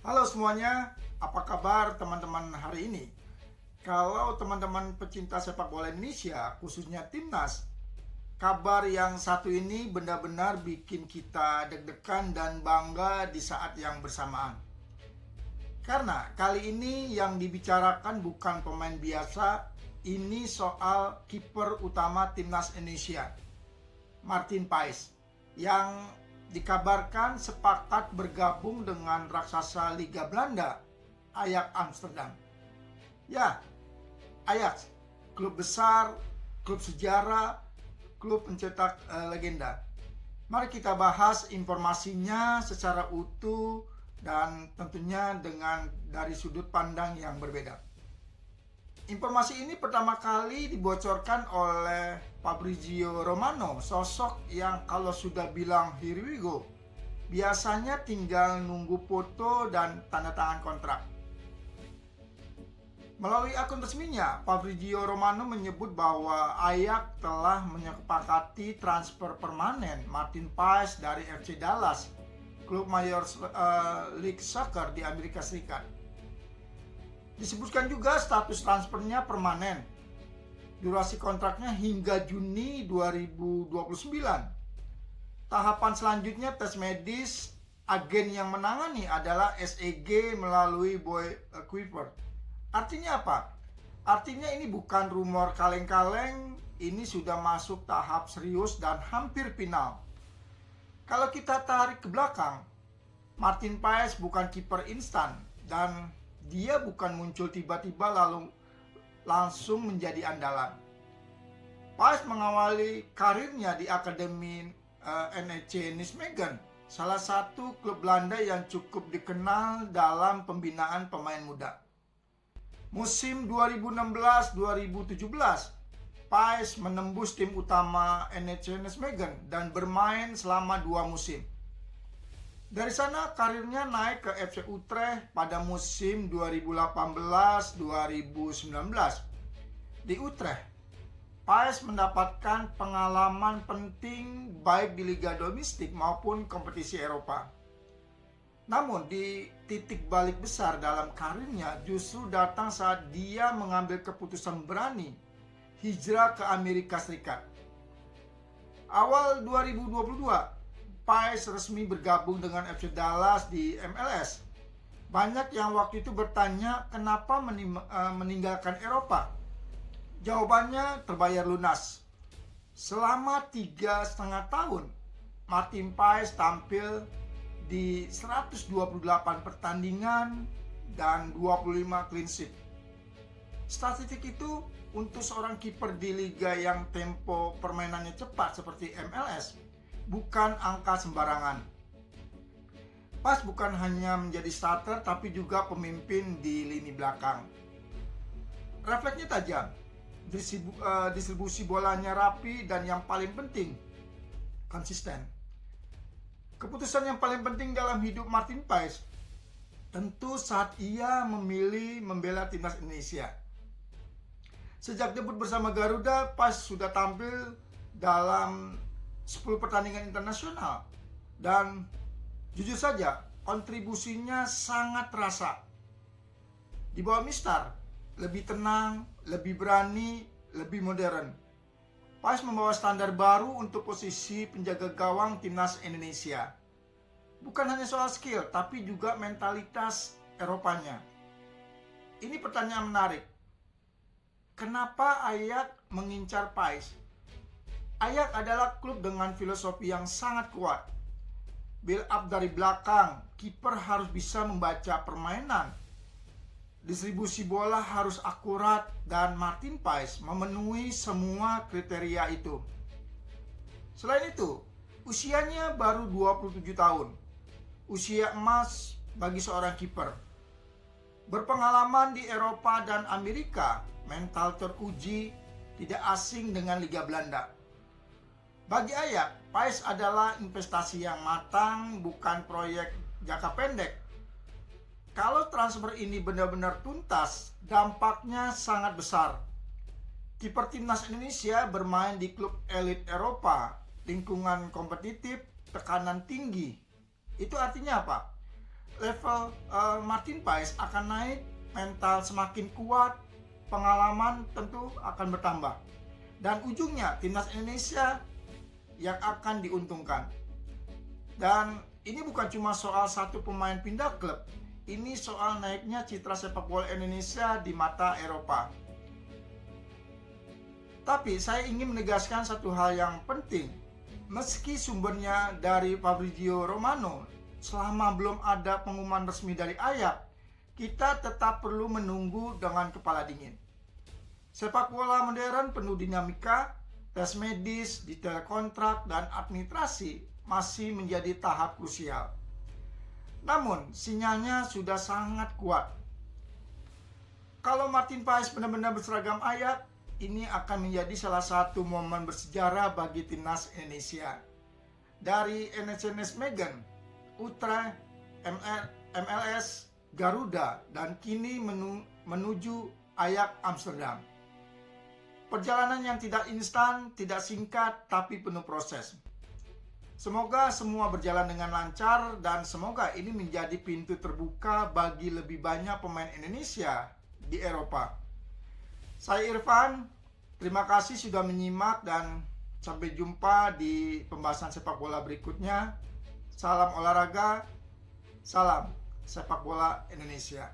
Halo semuanya, apa kabar teman-teman hari ini? Kalau teman-teman pecinta sepak bola Indonesia, khususnya Timnas, kabar yang satu ini benar-benar bikin kita deg-degan dan bangga di saat yang bersamaan. Karena kali ini yang dibicarakan bukan pemain biasa, ini soal kiper utama Timnas Indonesia, Martin Paes, yang dikabarkan sepakat bergabung dengan raksasa Liga Belanda, Ajax Amsterdam. Ya, Ajax, klub besar, klub sejarah, klub pencetak legenda. Mari kita bahas informasinya secara utuh dan tentunya dari sudut pandang yang berbeda. Informasi ini pertama kali dibocorkan oleh Fabrizio Romano, sosok yang kalau sudah bilang here we go, biasanya tinggal nunggu foto dan tanda tangan kontrak. Melalui akun resminya, Fabrizio Romano menyebut bahwa Ajax telah menyepakati transfer permanen Martin Paes dari FC Dallas, klub Major League Soccer di Amerika Serikat. Disebutkan juga status transfernya permanen. Durasi kontraknya hingga Juni 2029. Tahapan selanjutnya tes medis. Agen yang menangani adalah SEG melalui Boy Quiver. Artinya apa? Artinya ini bukan rumor kaleng-kaleng, ini sudah masuk tahap serius dan hampir final. Kalau kita tarik ke belakang, Martin Paes bukan kiper instan dan dia bukan muncul tiba-tiba lalu langsung menjadi andalan. Paes mengawali karirnya di Akademi NEC Nijmegen, salah satu klub Belanda yang cukup dikenal dalam pembinaan pemain muda. Musim 2016-2017, Paes menembus tim utama NEC Nijmegen dan bermain selama 2 musim. Dari sana karirnya naik ke FC Utrecht pada musim 2018-2019. Di Utrecht, Paes mendapatkan pengalaman penting baik di liga domestik maupun kompetisi Eropa. Namun di titik balik besar dalam karirnya justru datang saat dia mengambil keputusan berani hijrah ke Amerika Serikat. Awal 2022, Paes resmi bergabung dengan FC Dallas di MLS. Banyak yang waktu itu bertanya kenapa meninggalkan Eropa. Jawabannya terbayar lunas. Selama 3,5 tahun, Martin Paes tampil di 128 pertandingan dan 25 clean sheet. Statistik itu untuk seorang kiper di liga yang tempo permainannya cepat seperti MLS bukan angka sembarangan. Paes bukan hanya menjadi starter tapi juga pemimpin di lini belakang. Refleksnya tajam, distribusi bolanya rapi, dan yang paling penting, konsisten. Keputusan yang paling penting dalam hidup Martin Paes tentu saat ia memilih membela Timnas Indonesia. Sejak debut bersama Garuda, Paes sudah tampil dalam 10 pertandingan internasional dan jujur saja kontribusinya sangat terasa. Di bawah Mistar, lebih tenang, lebih berani, lebih modern. Paes membawa standar baru untuk posisi penjaga gawang Timnas Indonesia. Bukan hanya soal skill, tapi juga mentalitas Eropanya. Ini pertanyaan menarik. Kenapa Ajax mengincar Paes? Ajax adalah klub dengan filosofi yang sangat kuat. Build up dari belakang, kiper harus bisa membaca permainan. Distribusi bola harus akurat dan Martin Paes memenuhi semua kriteria itu. Selain itu, usianya baru 27 tahun. Usia emas bagi seorang kiper. Berpengalaman di Eropa dan Amerika, mental teruji, tidak asing dengan Liga Belanda. Bagi Ajax, Paes adalah investasi yang matang, bukan proyek jangka pendek. Kalau transfer ini benar-benar tuntas, dampaknya sangat besar. Kiper Timnas Indonesia bermain di klub elit Eropa, lingkungan kompetitif, tekanan tinggi. Itu artinya apa? Level mental Martin Paes akan naik, mental semakin kuat, pengalaman tentu akan bertambah. Dan ujungnya timnas Indonesia yang akan diuntungkan. Dan ini bukan cuma soal satu pemain pindah klub, ini soal naiknya citra sepak bola Indonesia di mata Eropa. Tapi saya ingin menegaskan satu hal yang penting. Meski sumbernya dari Fabrizio Romano, selama belum ada pengumuman resmi dari Ajax, kita tetap perlu menunggu dengan kepala dingin. Sepak bola modern penuh dinamika, tes medis, detail kontrak, dan administrasi masih menjadi tahap krusial. Namun, sinyalnya sudah sangat kuat. Kalau Martin Paes benar-benar berseragam Ajax, ini akan menjadi salah satu momen bersejarah bagi timnas Indonesia. Dari NSNS Megan, Utrecht, MLS, Garuda, dan kini menuju Ajax Amsterdam. Perjalanan yang tidak instan, tidak singkat, tapi penuh proses. Semoga semua berjalan dengan lancar dan semoga ini menjadi pintu terbuka bagi lebih banyak pemain Indonesia di Eropa. Saya Irfan, terima kasih sudah menyimak dan sampai jumpa di pembahasan sepak bola berikutnya. Salam olahraga, salam sepak bola Indonesia.